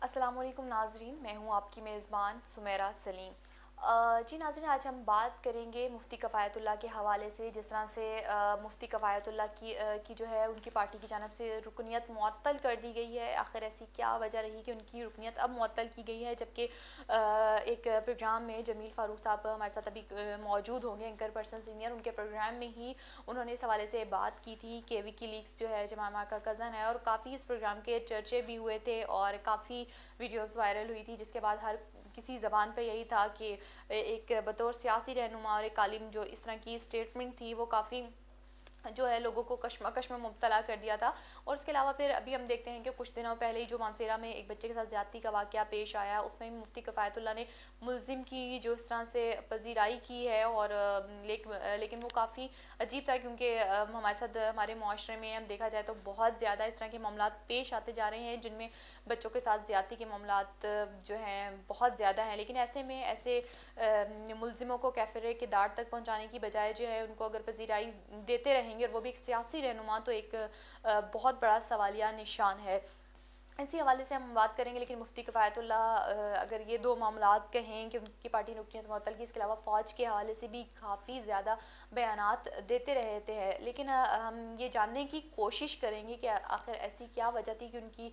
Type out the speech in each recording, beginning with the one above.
अस्सलाम वालेकुम नाज़रीन, मैं हूँ आपकी मेज़बान सुमेरा सलीम। जी नाज़रीन, आज हम बात करेंगे मुफ्ती कफ़ायतुल्लाह के हवाले से। जिस तरह से मुफ्ती कफ़ायतुल्लाह की जो है उनकी पार्टी की जानब से रुकनियत मुअत्तल कर दी गई है। आखिर ऐसी क्या वजह रही कि उनकी रुकनियत अब मुअत्तल की गई है, जबकि एक प्रोग्राम में जमील फ़ारूक साहब हमारे साथ अभी मौजूद होंगे, एंकर पर्सन सीनियर। उनके प्रोग्राम में ही उन्होंने इस हवाले से बात की थी कि विकीलीक्स जो है जमामा का कज़न है, और काफ़ी इस प्रोग्राम के चर्चे भी हुए थे और काफ़ी वीडियोस वायरल हुई थी, जिसके बाद हर किसी ज़बान पे यही था कि एक बतौर सियासी रहनुमा और एक आलिम जो इस तरह की स्टेटमेंट थी वो काफ़ी जो है लोगों को कश्मकश में मुब्तला कर दिया था। और उसके अलावा फिर अभी हम देखते हैं कि कुछ दिनों पहले ही जो मानसेरा में एक बच्चे के साथ ज़्यादती का वाक़या पेश आया, उसमें मुफ्ती कफ़ायतुल्लाह ने मुल्ज़िम की जो इस तरह से पजीराई की है। और लेकिन वो काफ़ी अजीब था, क्योंकि हमारे साथ हमारे माशरे में हम देखा जाए तो बहुत ज़्यादा इस तरह के मामला पेश आते जा रहे हैं जिनमें बच्चों के साथ ज़्यादती के मामला जो हैं बहुत ज़्यादा हैं। लेकिन ऐसे में ऐसे मुल्ज़िमों को कैफ़रे के दार तक पहुँचाने की बजाय जो है उनको अगर पजीराई देते रहेंगे, और वो भी एक सियासी रहनुमा, तो एक बहुत बड़ा सवालिया निशान है। इसी हवाले से हम बात करेंगे। लेकिन मुफ्ती कफ़ायतुल्लाह अगर ये दो मामलात कहें कि उनकी पार्टी ने रुकनियत मुअत्तल की, इसके अलावा फ़ौज के हवाले से भी काफ़ी ज़्यादा बयानात देते रहते हैं। लेकिन हम ये जानने की कोशिश करेंगे कि आखिर ऐसी क्या वजह थी कि उनकी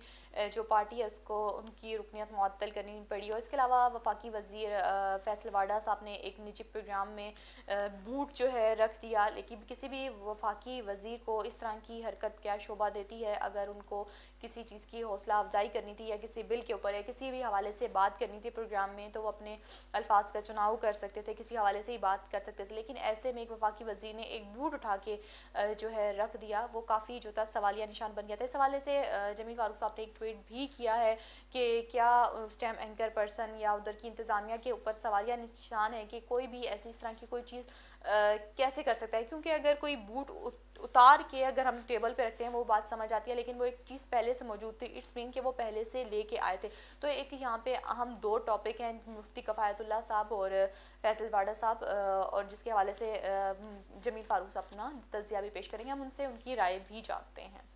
जो पार्टी है उसको उनकी रुकनियत मुअत्तल करनी पड़ी। और इसके अलावा वफाकी वज़ीर फैसल वाडा साहब ने एक निजी प्रोग्राम में बूट जो है रख दिया। लेकिन किसी भी वफाकी वज़ीर को इस तरह की हरकत क्या शोभा देती है? अगर उनको किसी चीज़ की हौसला अफजाई करनी थी या किसी बिल के ऊपर या किसी भी हवाले से बात करनी थी प्रोग्राम में, तो वो अपने अल्फाज का चुनाव कर सकते थे, किसी हवाले से ही बात कर सकते थे। लेकिन ऐसे में एक वफाकी वज़ीर ने एक बूट उठा के जो है रख दिया, वो काफ़ी जो था सवालिया निशान बन गया था। इस हवाले से जमील फ़ारूक साहब ने एक ट्वीट भी किया है कि क्या उस टाइम एंकर पर्सन या उधर की इंतज़ामिया के ऊपर सवालिया निशान है कि कोई भी ऐसी इस तरह की कोई चीज़ कैसे कर सकता है। क्योंकि अगर कोई बूट उतार के अगर हम टेबल पे रखते हैं वो बात समझ आती है, लेकिन वो एक चीज़ पहले से मौजूद थी, इट्स मीन कि वो पहले से लेके आए थे। तो एक यहाँ पे अहम दो टॉपिक हैं, मुफ्ती कफ़ायतुल्लाह साहब और फैसल वाडा साहब, और जिसके हवाले से जमील फ़ारूक साहब अपना तज़िया भी पेश करेंगे। हम उनसे उनकी राय भी जानते हैं।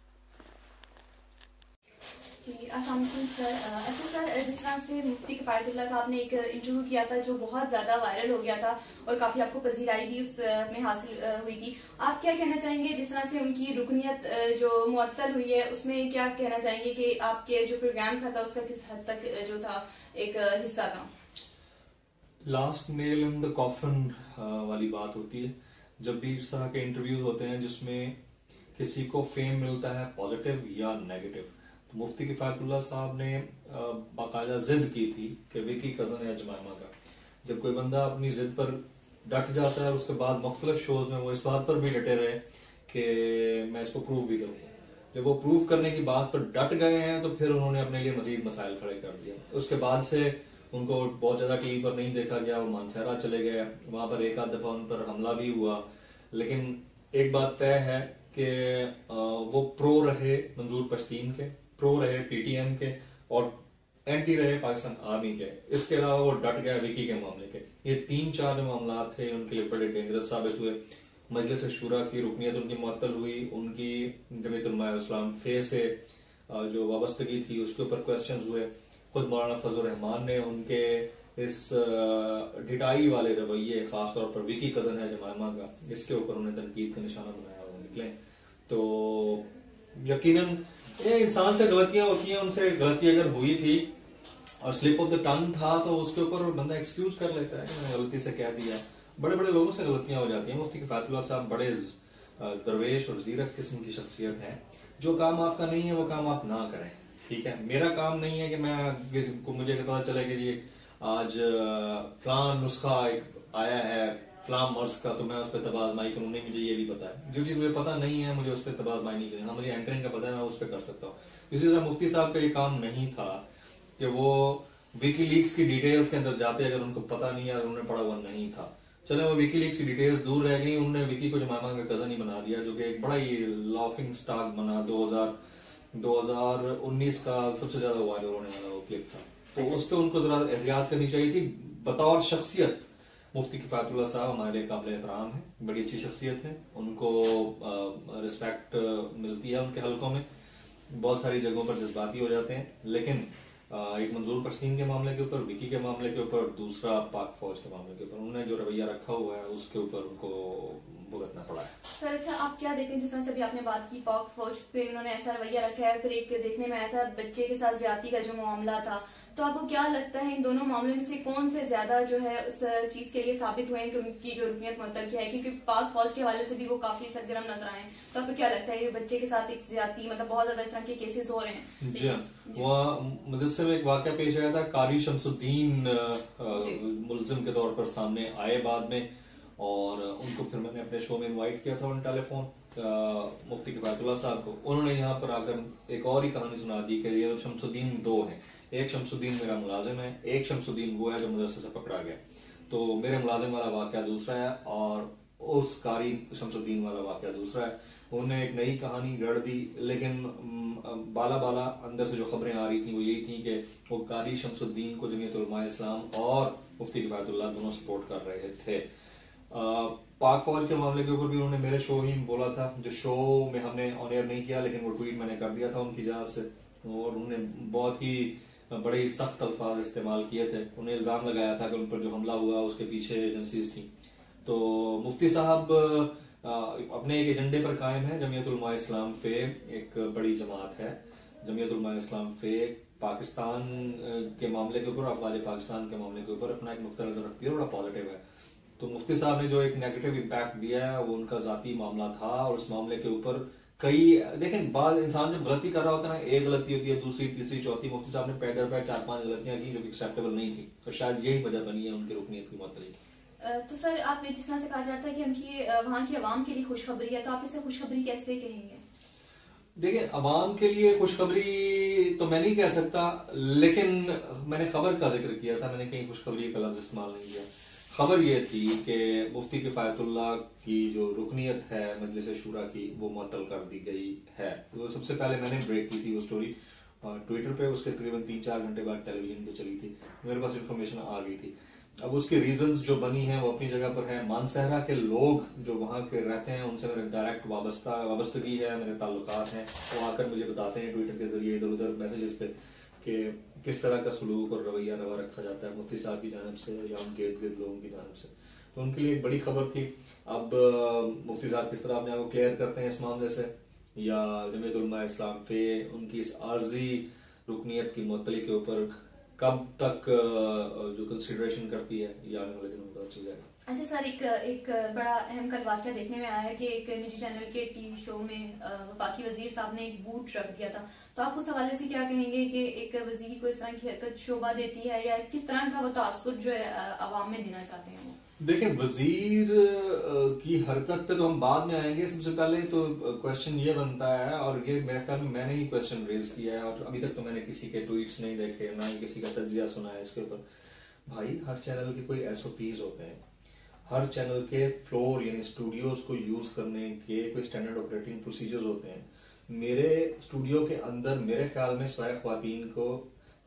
जी अस्सलाम वालेकुम सर। अच्छा सर, जिस तरह से मुफ्ती कफ़ायतुल्लाह का आपने एक इंटरव्यू किया था जो बहुत ज़्यादा वायरल हो गया था और काफ़ी आपको पजीराई भी उसमें हासिल हुई थी, आप क्या कहना चाहेंगे जिस तरह से उनकी रुकनियत जो मुअत्तल हुई है उसमें क्या कहना चाहेंगे कि आपके जो प्रोग्राम था उसका किस हद तक जो था एक हिस्सा था? Last nail in the coffin वाली बात होती है जब भी इस तरह के इंटरव्यूज होते हैं जिसमें किसी को फेम मिलता है पॉजिटिव या नेगेटिव। तो मुफ्ती किफायतुल्लाह साहब ने बाकायदा जिद की थी कि विकी कजन है जमामा का। जब कोई बंदा अपनी जिद पर डट जाता है, उसके बाद मुख्तलिफ शोज में वो इस बात पर भी डटे रहे कि मैं इसको प्रूव भी करूंगा। जब वो प्रूव करने की बात पर डट गए हैं तो फिर उन्होंने अपने लिए मजीद मसाइल खड़े कर दिए। उसके बाद से उनको बहुत ज्यादा टीवी पर नहीं देखा गया, वो मानसेरा चले गए, वहां पर एक आध दफा उन पर हमला भी हुआ। लेकिन एक बात तय है कि वो प्रो रहे मंजूर पश्तीन के, प्रो रहे पीटीएम के और एंटी रहे पाकिस्तान आर्मी के। इसके अलावा वो डट गया विकी के मामले के। ये 3-4 जो मामला थे उनके लिए बड़े डेंजरस साबित हुए। मजलिस शूरा की रुकनियत उनकी मुअत्तल हुई, उनकी जमीयत उलमा इस्लाम फे से जो वाबस्तगी थी उसके ऊपर क्वेश्चन हुए। खुद मौलाना फजल रहमान ने उनके इस ढिटाई वाले रवैये, खासतौर पर विकी कजन है जमामा का, इसके ऊपर उन्हें तनकीद का निशाना बनाया और निकले। तो यकीनन ये इंसान से गलतियां होती हैं, उनसे गलती अगर हुई थी और स्लिप ऑफ द टंग था तो उसके ऊपर बंदा एक्सक्यूज कर लेता है कि मैंने गलती से कह दिया। बड़े बड़े लोगों से गलतियां हो जाती हैं। मुफ्ती किफायतुल्लाह साहब बड़े दरवेश और जीरक किस्म की शख्सियत है। जो काम आपका नहीं है वो काम आप ना करें, ठीक है। मेरा काम नहीं है कि मैं किसी को, मुझे पता चले कि जी आज फलां नुस्खा एक आया है फलां मर्ज का, तो मैं उस पर तबाजमाई करूं। नहीं, मुझे ये भी पता है। जो चीज मुझे पता नहीं है मुझे उस पर तबाजमाई नहीं करना। मुझे एंकरिंग का पता है, मैं उस पर कर सकता हूँ। इसी तरह मुफ्ती साहब का ये काम नहीं था कि वो विकीलीक्स की डिटेल्स के अंदर जाते अगर उनको पता नहीं है, उन्होंने पढ़ा हुआ नहीं था। चले वो विकीलीक्स की डिटेल्स दूर रह गई, उन्होंने विकी को जमामा का कजन ही बना दिया, जो कि एक बड़ा ही लाफिंग स्टॉक बना। 2019 का सबसे ज्यादा वायरल होने वाला वो क्लिप था। तो उस पर उनको जरा एहतियात करनी चाहिए थी। बतौर शख्सियत मुफ्ती किफायतुल्लाह साहब हमारे लिए काबिल एहतराम है, बड़ी अच्छी शख्सियत है, उनको रिस्पेक्ट मिलती है उनके हलकों में। बहुत सारी जगहों पर जज्बाती हो जाते हैं, लेकिन एक मंजूर परसीन के मामले के ऊपर, विकी के मामले के ऊपर, दूसरा पाक फौज के मामले के ऊपर। उन्होंने जो रवैया रखा हुआ है उसके ऊपर उनको भुगतना पड़ा है। सर अच्छा, आप क्या देखते हैं, जिस तरह से अभी आपने बात की पाक फौज पे उन्होंने ऐसा रवैया रखा है, फिर एक देखने में आया था बच्चे के साथ ज्यादती का जो मामला था, तो आपको क्या लगता है इन दोनों मामलों में से कौन से ज्यादा जो है उस चीज के लिए साबित हुए हैं कि उनकी जो रुकनियत मुअत्तल की है? क्योंकि पाक फौज के हवाले से भी वो काफी सरगर्म नजर आए, तो आपको क्या लगता है ये बच्चे के साथ एक ज्यादती, मतलब बहुत ज्यादा इस तरह के केसेस हो रहे हैं? जी हाँ, वहाँ मुझसे में एक वाकया पेश आया था, कारी शमसुद्दीन मुल्जिम के तौर पर सामने आए बाद में, और उनको फिर मैंने अपने शो में इनवाइट किया था ऑन टेलीफोन, मुफ्ती किफायतुल्लाह साहब को। उन्होंने यहाँ पर आकर एक और ही कहानी सुना दी कि ये तो शमसुद्दीन दो हैं, एक शमसुद्दीन मेरा मुलाजिम है, एक शमसुद्दीन वो है जो मदरसे से पकड़ा गया। तो मेरे मुलाजिम वाला वाकया दूसरा है और उस कारी शमसुद्दीन वाला वाकया दूसरा है। उन्होंने एक नई कहानी गढ़ दी, लेकिन बाला बाला अंदर से जो खबरें आ रही थी वो यही थी कि वो कारी शमसुद्दीन को जमीयत उलमा इस्लाम और मुफ्ती किफायतुल्लाह दोनों सपोर्ट कर रहे थे। पाक फौज के मामले के ऊपर भी उन्होंने मेरे शो ही बोला था, जो शो में हमने ऑन एयर नहीं किया लेकिन वो ट्वीट मैंने कर दिया था उनकी इजाजत से, और उन्होंने बहुत ही बड़े ही सख्त अल्फाज इस्तेमाल किए थे। उन्हें इल्जाम लगाया था कि उन पर जो हमला हुआ उसके पीछे एजेंसीज थी। तो मुफ्ती साहब अपने एक एजेंडे पर कायम है। जमीयत उलमा इस्लाम फे एक बड़ी जमात है। जमीयत उलमा इस्लाम फे पाकिस्तान के मामले के ऊपर, अफवाज पाकिस्तान के मामले के ऊपर अपना एक नुक्ता नजर रखती है, बड़ा पॉजिटिव है। तो मुफ्ती साहब ने जो एक नेगेटिव इम्पैक्ट दिया है वो उनका जाती मामला था, और उस मामले के ऊपर कई, देखें बाद इंसान जब गलती कर रहा होता है ना, एक गलती होती है, दूसरी तीसरी चौथी, मुफ्ती साहब ने पैदल पे 4-5 गलतियां की जो कि एक्सेप्टेबल नहीं थी, तो शायद यही वजह बनी है उनकी रुकनीत की मुअत्तली की। तो सर आपने जिस तरह से कहा जाता है कि उनकी वहाँ की आवाम के लिए खुशखबरी है, तो आप इसे खुशखबरी कैसे कहेंगे? देखिए, अवाम के लिए खुशखबरी तो मैं नहीं कह सकता, लेकिन मैंने खबर का जिक्र किया था, मैंने कहीं खुशखबरी का लफ्ज इस्तेमाल नहीं किया। खबर ये थी कि मुफ्ती किफायतुल्लाह की जो रुकनीत है मजलिस शूरा की वो मुअत्तल कर दी गई है। तो सबसे पहले मैंने ब्रेक की थी वो स्टोरी ट्विटर पे, उसके तकरीबन 3-4 घंटे बाद टेलीविजन पे चली थी, मेरे पास इंफॉर्मेशन आ गई थी। अब उसकी रीजंस जो बनी हैं वो अपनी जगह पर है। मानसहरा के लोग जो वहाँ के रहते हैं उनसे मेरे डायरेक्ट वाबस्तगी है, मेरे ताल्लुकात हैं, वो आकर मुझे बताते हैं ट्विटर के जरिए, इधर उधर मैसेजेस पे, कि किस तरह का सलूक और रवैया रवा रखा जाता है मुफ्ती साहब की जानिब से या उनके इर्द गिर्द लोगों की जानिब से। तो उनके लिए एक बड़ी खबर थी। अब मुफ्ती साहब किस तरह अपने आप को क्लियर करते हैं इस मामले से, या जमीयत उलमा इस्लाम फे उनकी इस आर्जी रुकनीत की मुअत्तली के ऊपर कब तक जो कंसिडरेशन करती है, ये आने वाले दिनों में पता चल जाएगा। अच्छा सर, एक बड़ा अहम कल वाकया देखने में आया है कि एक निजी चैनल के टीवी शो में वफाकी वजीर साहब ने एक बूट रख दिया था, तो आप उस हवाले से क्या कहेंगे कि एक वजीर को इस तरह की हरकत शोभा देती है, या किस तरह का वो तासुर जो है अवाम में देना चाहते हैं वो? देखिए, वजीर की हरकत पे तो हम बाद में आएंगे। सबसे पहले तो क्वेश्चन ये बनता है, और ये मेरे ख्याल में मैंने ही क्वेश्चन रेज किया है, और अभी तक तो मैंने किसी के ट्वीट्स नहीं देखे, ना ही किसी का तज्जिया सुना है इसके ऊपर। भाई, हर चैनल के कोई SOPs होते हैं, हर चैनल के फ्लोर यानी स्टूडियोज को यूज करने के कोई स्टैंडर्ड ऑपरेटिंग प्रोसीजर्स होते हैं। मेरे स्टूडियो के अंदर मेरे ख्याल में सिवाय ख्वातीन को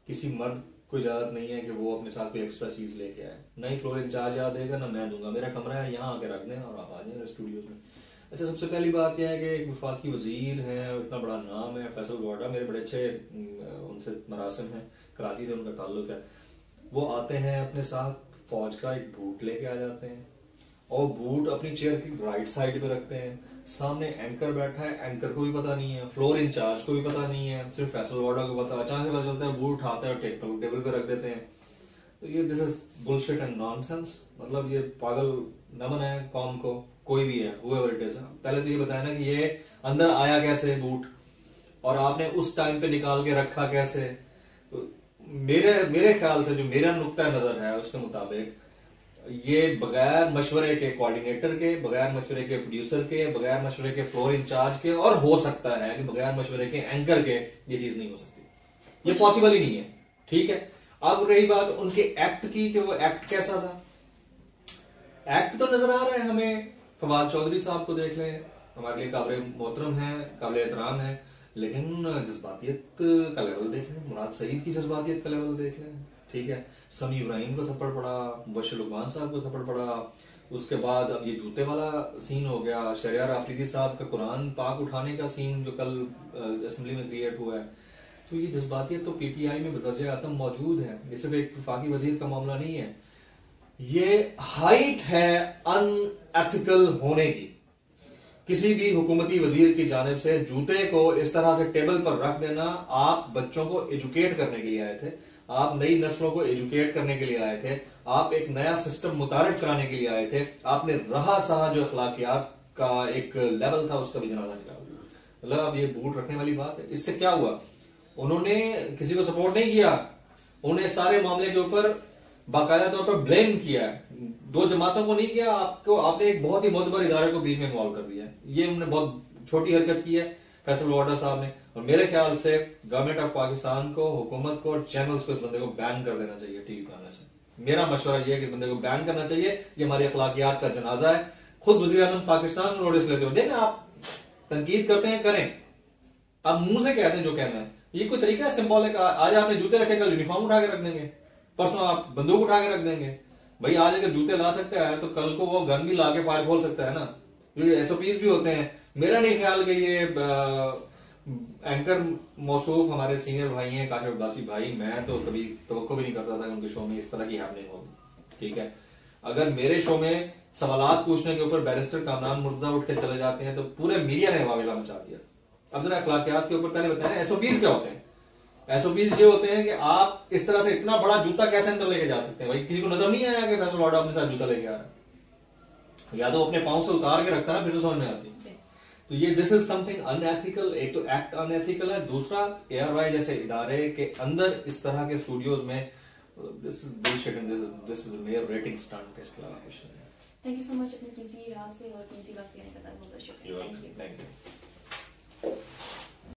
किसी मर्द को इजाजत नहीं है कि वो अपने साथ कोई एक्स्ट्रा चीज लेके आए। ना ही फ्लोर इंचार्ज याद देगा, ना मैं दूंगा। मेरा कमरा है, यहाँ आके रख दें और आप आ जाए मेरे स्टूडियोज में। अच्छा, सबसे पहली बात यह है कि एक वफाकी वजीर हैं, इतना बड़ा नाम है, फैसल गौडा, मेरे बड़े अच्छे उनसे मरासिम हैं, कराची से उनका ताल्लुक है। वो आते हैं अपने साथ फौज का एक बूट लेके आ जाते हैं, और बूट अपनी चेयर की राइट साइड पे रखते हैं। सामने एंकर बैठा है, एंकर को भी पता नहीं है, फ्लोर इंचार्ज को भी पता नहीं है, सिर्फ फैसल गौडा को पता। अचानक से पता चलता है, बूट उठाते हैं और टेबल पे रख देते हैं। तो ये this is bullshit and nonsense. मतलब ये पागल नमन है कौम को, कोई भी है, whoever it is। पहले तो ये बताया ना कि ये अंदर आया कैसे बूट, और आपने उस टाइम पे निकाल के रखा कैसे। तो मेरे ख्याल से जो मेरा नुक्ता नजर है उसके मुताबिक ये बगैर मशवरे के कोऑर्डिनेटर के, बगैर मशवरे के प्रोड्यूसर के, बगैर मशवरे के फ्लोर इंचार्ज के, और हो सकता है कि बगैर मशवरे के एंकर के, ये चीज नहीं हो सकती। ये पॉसिबल ही नहीं है। ठीक है, अब रही बात उनके एक्ट की कि वो एक्ट कैसा था। एक्ट तो नजर आ रहा है हमें। फवाद चौधरी साहब को देख लें, हमारे लिए काबिल मोहतरम है, काबिल एहतराम है, लेकिन जज्बातियत का लेवल देख लें, मुराद सईद की जज्बातियत का लेवल देख लें। ठीक है, समी इब्राहिम को थप्पड़ पड़ा, मुबश्शिर लुकमान साहब को थप्पड़ पड़ा, उसके बाद अब ये जूते वाला सीन हो गया, शरियार आफरीदी साहब का कुरान पाक उठाने का सीन जो कल असेंबली में क्रिएट हुआ है। तो ये जज्बातियत तो पीटीआई में बदरजे आतम मौजूद है। ये सिर्फ एक वफाकी वजीर का मामला नहीं है, ये हाइट है अनएथिकल होने की। किसी भी हुकूमती वजीर की जानिब से जूते को इस तरह से टेबल पर रख देना, आप बच्चों को एजुकेट करने के लिए आए थे, आप नई नस्लों को एजुकेट करने के लिए आए थे, आप एक नया सिस्टम मुतारिफ कराने के लिए आए थे, आपने रहा सहा जो अखलाकियात का एक लेवल था उसका भी जनाजा निकाल दिया। मतलब अब ये बूट रखने वाली बात है। इससे क्या हुआ, उन्होंने किसी को सपोर्ट नहीं किया, उन्हें सारे मामले के ऊपर बाकायदा तौर पर ब्लेम किया है, दो जमातों को नहीं किया, आपने एक बहुत ही मोतबर इदारे को बीच में इन्वॉल्व कर दिया है। ये उन्होंने बहुत छोटी हरकत की है फैसल वार्डर साहब ने, और मेरे ख्याल से गवर्नमेंट ऑफ पाकिस्तान को, हुकूमत को और चैनल्स को इस बंदे को बैन कर देना चाहिए टीवी पे आने से। मेरा मशवरा यह है कि इस बंदे को बैन करना चाहिए, ये हमारी अखलाकियात का जनाजा है। खुद वज़ीर-ए-आज़म पाकिस्तान में नोटिस लेते हो, देखें आप तनकीद करते हैं करें, आप मुंह से कहते हैं जो कहना है। ये कोई तरीका है सिंबॉलिक, आज आपने जूते रखे कल यूनिफॉर्म उठा के रख देंगे, परसों आप बंदूक उठा के रख देंगे। भाई आज अगर जूते ला सकता है तो कल को वो गन भी ला के फायर खोल सकता है ना, ये एसओपीज भी होते हैं। मेरा नहीं ख्याल कि ये एंकर मौसूफ हमारे सीनियर भाई हैं काशिफ अब्बासी भाई, मैं तो कभी तवक्को भी नहीं करता था कि उनके शो में इस तरह की हैपनिंग होगी। ठीक है, अगर मेरे शो में सवालात पूछने के ऊपर बैरिस्टर कामरान मुर्तजा उठ के चले जाते हैं तो पूरे मीडिया ने वावेला मचा दिया। अब जरा अखलाकियात के ऊपर पहले बताएं एसओपीज क्या होते हैं। एसओपीज ये होते हैं कि आप इस तरह से इतना बड़ा जूता कैसे अंदर लेके जा सकते हैं। भाई किसी को नजर नहीं आया कि फैसल वार्डर अपने साथ जूता लेके आ रहा है, या तो अपने पांव से उतार के रखता है, फिर तो समझ में आती। तो ये दिस इज समथिंग अनएथिकल। एक तो एक्ट अनएथिकल है, दूसरा एआरवाई जैसे इदारे के अंदर इस तरह के स्टूडियोज में this is bullshit and this is mayor rating stunt. इसके अलावा कुछ नहीं है। थैंक यू सो मच अपनी कीमती राय से और कीमती वक्त देने का बहुत बहुत शुक्रिया। Thank you.